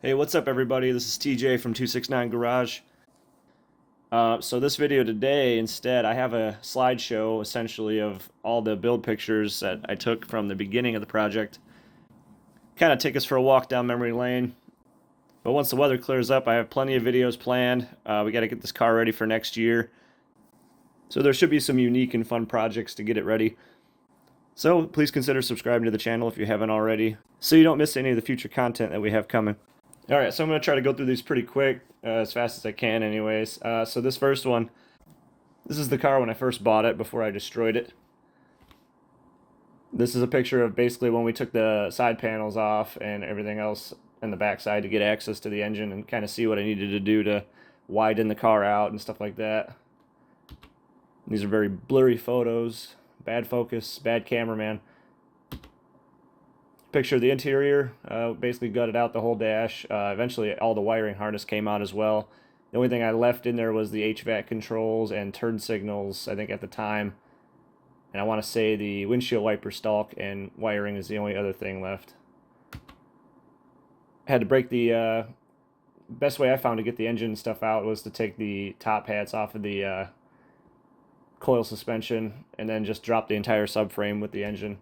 Hey, what's up everybody? This is TJ from 269 Garage. So this video today, instead, I have a slideshow essentially of all the build pictures that I took from the beginning of the project. Kind of take us for a walk down memory lane. But once the weather clears up, I have plenty of videos planned. We got to get this car ready for next year. So there should be some unique and fun projects to get it ready. So please consider subscribing to the channel if you haven't already, so you don't miss any of the future content that we have coming. Alright, so I'm going to try to go through these pretty quick, as fast as I can anyways. So this first one, this is the car when I first bought it, before I destroyed it. This is a picture of basically when we took the side panels off and everything else in the backside to get access to the engine and kind of see what I needed to do to widen the car out and stuff like that. These are very blurry photos, bad focus, bad cameraman. Picture of the interior, basically gutted out the whole dash. Eventually all the wiring harness came out as well. The only thing I left in there was the HVAC controls and turn signals, I think, at the time. And I want to say the windshield wiper stalk and wiring is the only other thing left. I had to break the best way I found to get the engine stuff out was to take the top hats off of the coil suspension and then just drop the entire subframe with the engine.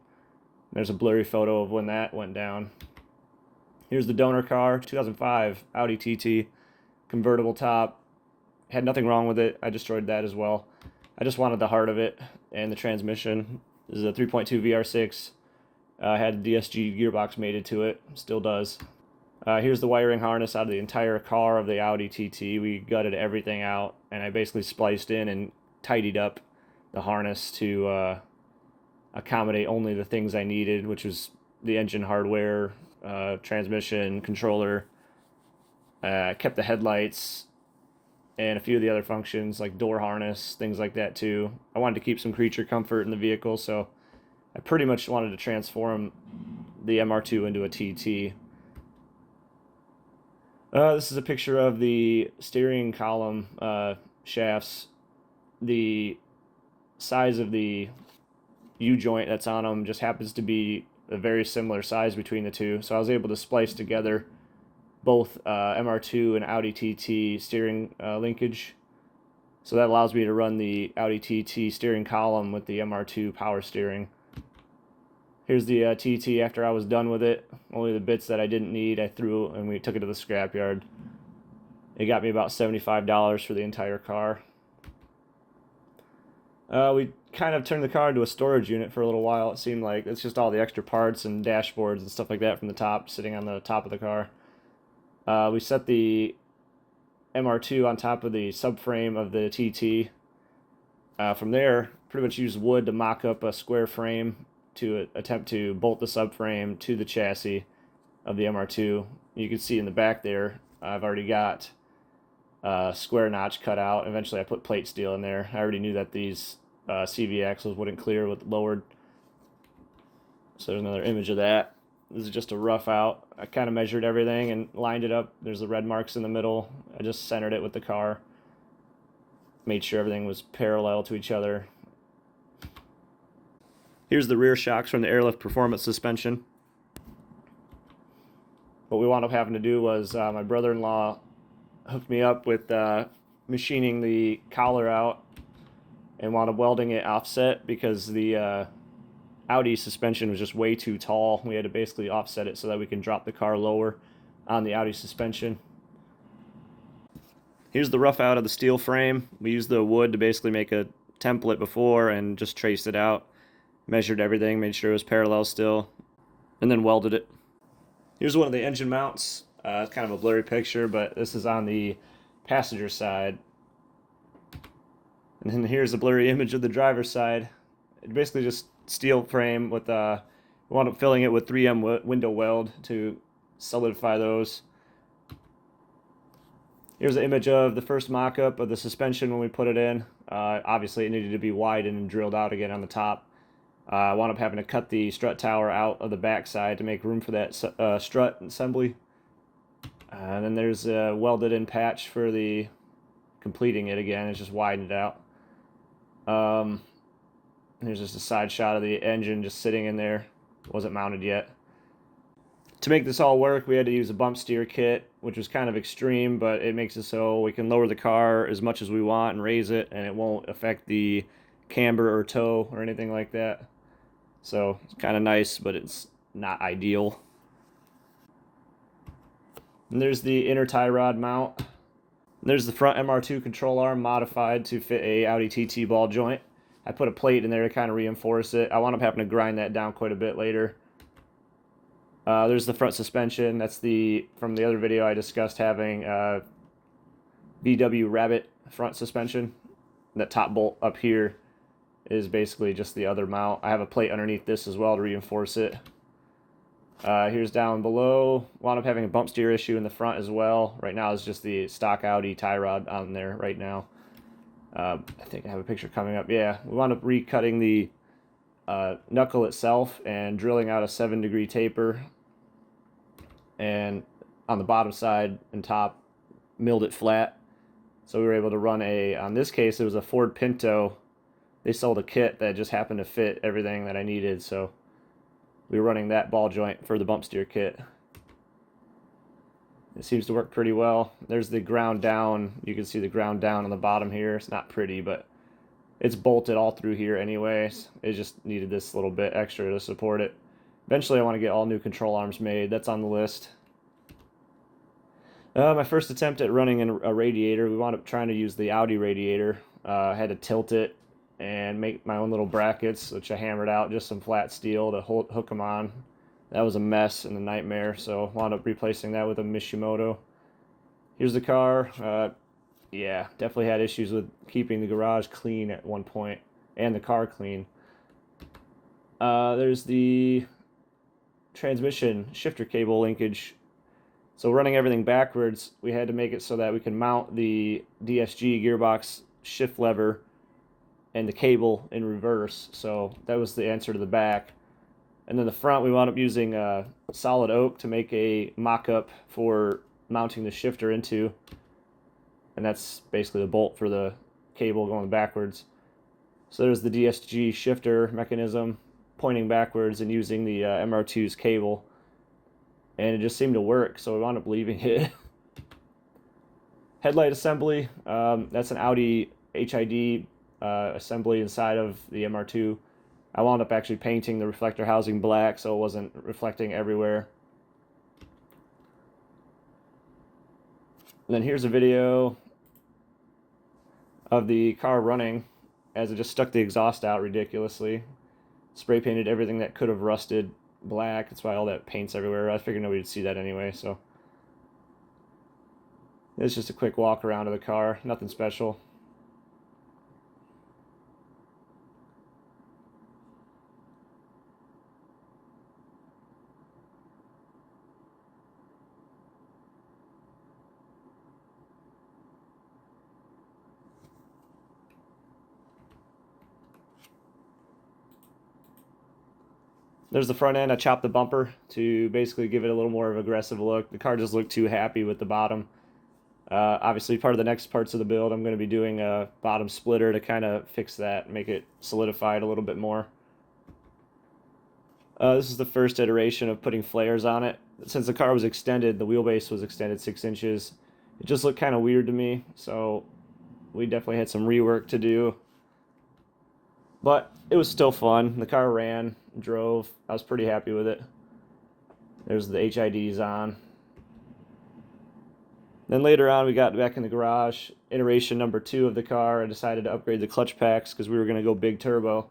There's a blurry photo of when that went down. Here's the donor car, 2005 Audi TT, convertible top. Had nothing wrong with it. I destroyed that as well. I just wanted the heart of it and the transmission. This is a 3.2 VR6. Had a DSG gearbox mated to it. Still does. Here's the wiring harness out of the entire car of the Audi TT. We gutted everything out, and I basically spliced in and tidied up the harness to accommodate only the things I needed, which was the engine hardware, transmission, controller. Kept the headlights and a few of the other functions like door harness, things like that too. I wanted to keep some creature comfort in the vehicle, so I pretty much wanted to transform the MR2 into a TT. This is a picture of the steering column shafts. The size of the U-joint that's on them just happens to be a very similar size between the two, so I was able to splice together both MR2 and Audi TT steering linkage. So that allows me to run the Audi TT steering column with the MR2 power steering. Here's the TT after I was done with it. Only the bits that I didn't need I threw, and we took it to the scrapyard. It got me about $75 for the entire car. We kind of turned the car into a storage unit for a little while. It seemed like it's just all the extra parts and dashboards and stuff like that from the top, sitting on the top of the car. We set the MR2 on top of the subframe of the TT. From there, pretty much used wood to mock up a square frame to attempt to bolt the subframe to the chassis of the MR2. You can see in the back there, I've already got a square notch cut out. Eventually I put plate steel in there. I already knew that these CV axles wouldn't clear with lowered. So there's another image of that. This is just a rough out. I kind of measured everything and lined it up. There's the red marks in the middle. I just centered it with the car. Made sure everything was parallel to each other. Here's the rear shocks from the Airlift Performance suspension. What we wound up having to do was my brother-in-law hooked me up with machining the collar out and wound up welding it offset because the Audi suspension was just way too tall. We had to basically offset it so that we can drop the car lower on the Audi suspension. Here's the rough out of the steel frame. We used the wood to basically make a template before and just traced it out. Measured everything, made sure it was parallel still, and then welded it. Here's one of the engine mounts. It's kind of a blurry picture, but this is on the passenger side. And then here's a blurry image of the driver's side. It basically just steel frame with we wound up filling it with 3M window weld to solidify those. Here's an image of the first mock-up of the suspension when we put it in. Obviously it needed to be widened and drilled out again on the top. I wound up having to cut the strut tower out of the back side to make room for that strut assembly. And then there's a welded in patch for the completing it again. It's just widened out. Here's just a side shot of the engine just sitting in there. Wasn't mounted yet. To make this all work, we had to use a bump steer kit, which was kind of extreme, but it makes it so we can lower the car as much as we want and raise it, and it won't affect the camber or toe or anything like that. So it's kind of nice, but it's not ideal. And there's the inner tie rod mount. There's the front MR2 control arm modified to fit a Audi TT ball joint. I put a plate in there to kind of reinforce it. I wound up having to grind that down quite a bit later. There's the front suspension. That's from the other video I discussed having VW Rabbit front suspension. That top bolt up here is basically just the other mount. I have a plate underneath this as well to reinforce it. Here's down below. Wound up having a bump steer issue in the front as well. Right now it's just the stock Audi tie rod on there right now. I think I have a picture coming up. Yeah, we wound up recutting the knuckle itself and drilling out a 7-degree taper. And on the bottom side and top, milled it flat. So we were able to run on this case, it was a Ford Pinto. They sold a kit that just happened to fit everything that I needed. So we were running that ball joint for the bump steer kit. It seems to work pretty well. There's the ground down. You can see the ground down on the bottom here. It's not pretty, but it's bolted all through here anyways. It just needed this little bit extra to support it. Eventually I want to get all new control arms made. That's on the list. My first attempt at running a radiator, we wound up trying to use the Audi radiator. I had to tilt it and make my own little brackets, which I hammered out, just some flat steel to hook them on. That was a mess and a nightmare, so wound up replacing that with a Mishimoto. Here's the car. Yeah, definitely had issues with keeping the garage clean at one point, and the car clean. There's the transmission shifter cable linkage. So running everything backwards, we had to make it so that we can mount the DSG gearbox shift lever and the cable in reverse. So that was the answer to the back. And then the front, we wound up using solid oak to make a mock-up for mounting the shifter into. And that's basically the bolt for the cable going backwards. So there's the DSG shifter mechanism pointing backwards and using the MR2's cable. And it just seemed to work, so we wound up leaving it. Headlight assembly, that's an Audi HID assembly inside of the MR2. I wound up actually painting the reflector housing black so it wasn't reflecting everywhere. And then here's a video of the car running as it just stuck the exhaust out ridiculously. Spray painted everything that could have rusted black. That's why all that paint's everywhere. I figured nobody would see that anyway, so it's just a quick walk around of the car. Nothing special. There's the front end. I chopped the bumper to basically give it a little more of an aggressive look. The car just looked too happy with the bottom. Obviously, part of the next parts of the build, I'm going to be doing a bottom splitter to kind of fix that, make it solidified a little bit more. This is the first iteration of putting flares on it. Since the car was extended, the wheelbase was extended 6 inches. It just looked kind of weird to me, so we definitely had some rework to do. But it was still fun. The car ran, drove. I was pretty happy with it. There's the HIDs on. Then later on, we got back in the garage. Iteration number 2 of the car, I decided to upgrade the clutch packs because we were going to go big turbo.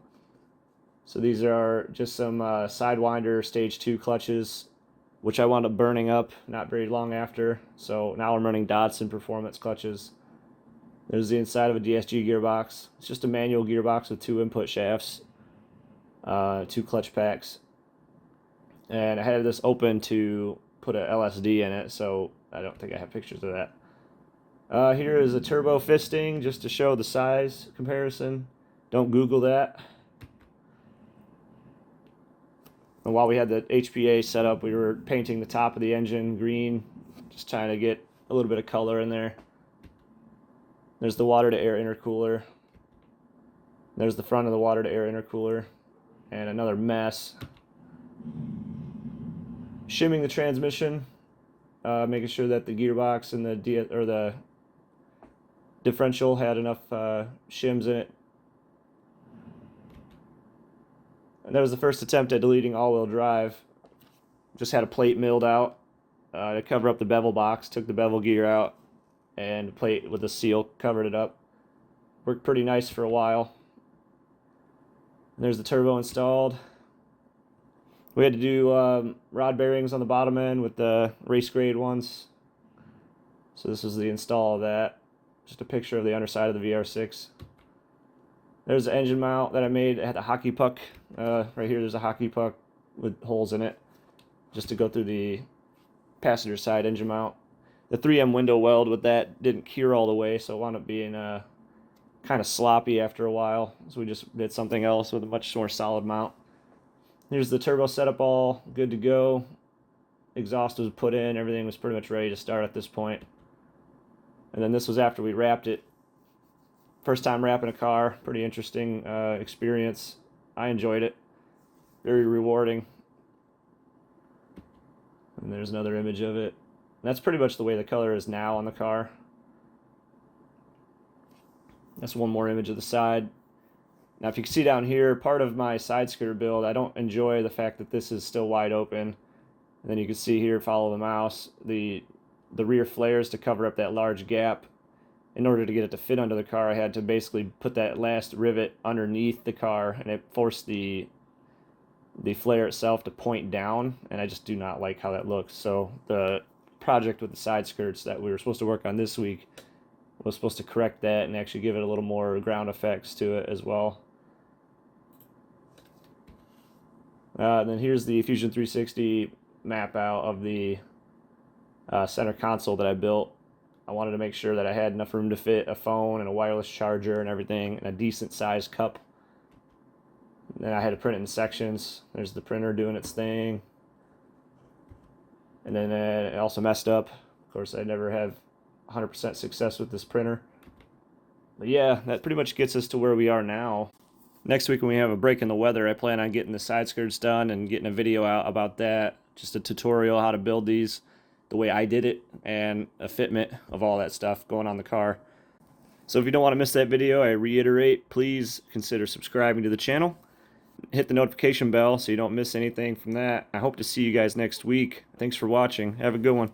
So these are just some Sidewinder Stage 2 clutches, which I wound up burning up not very long after. So now I'm running Datsun Performance clutches. There's the inside of a DSG gearbox. It's just a manual gearbox with 2 input shafts, 2 clutch packs. And I had this open to put a LSD in it, so I don't think I have pictures of that. Here is a turbo fisting, just to show the size comparison. Don't Google that. And while we had the HPA set up, we were painting the top of the engine green, just trying to get a little bit of color in there. There's the water-to-air intercooler. There's the front of the water-to-air intercooler. And another mess. shimming the transmission, making sure that the gearbox and the differential had enough shims in it. And that was the first attempt at deleting all-wheel drive. Just had a plate milled out to cover up the bevel box, took the bevel gear out, and the plate with the seal covered it up. Worked pretty nice for a while. And there's the turbo installed. We had to do rod bearings on the bottom end with the race grade ones. So this was the install of that. Just a picture of the underside of the VR6. There's the engine mount that I made. It had a hockey puck. Right here there's a hockey puck with holes in it, just to go through the passenger side engine mount. The 3M window weld with that didn't cure all the way, so it wound up being kind of sloppy after a while. So we just did something else with a much more solid mount. Here's the turbo setup, all good to go. Exhaust was put in, everything was pretty much ready to start at this point. And then this was after we wrapped it. First time wrapping a car, pretty interesting experience. I enjoyed it. Very rewarding. And there's another image of it. And that's pretty much the way the color is now on the car. That's one more image of the side. Now if you can see down here, part of my side skirter build, I don't enjoy the fact that this is still wide open. And then you can see here, follow the mouse, the rear flares to cover up that large gap. In order to get it to fit under the car, I had to basically put that last rivet underneath the car, and it forced the flare itself to point down, and I just do not like how that looks. So the project with the side skirts that we were supposed to work on this week was supposed to correct that and actually give it a little more ground effects to it as well. And then here's the Fusion 360 map out of the center console that I built. I wanted to make sure that I had enough room to fit a phone and a wireless charger and everything, and a decent sized cup. And then I had to print it in sections. There's the printer doing its thing. And then it also messed up. Of course, I never have 100% success with this printer. But yeah, that pretty much gets us to where we are now. Next week when we have a break in the weather, I plan on getting the side skirts done and getting a video out about that. Just a tutorial how to build these the way I did it, and a fitment of all that stuff going on the car. So if you don't want to miss that video, I reiterate, please consider subscribing to the channel. Hit the notification bell so you don't miss anything from that. I hope to see you guys next week. Thanks for watching. Have a good one.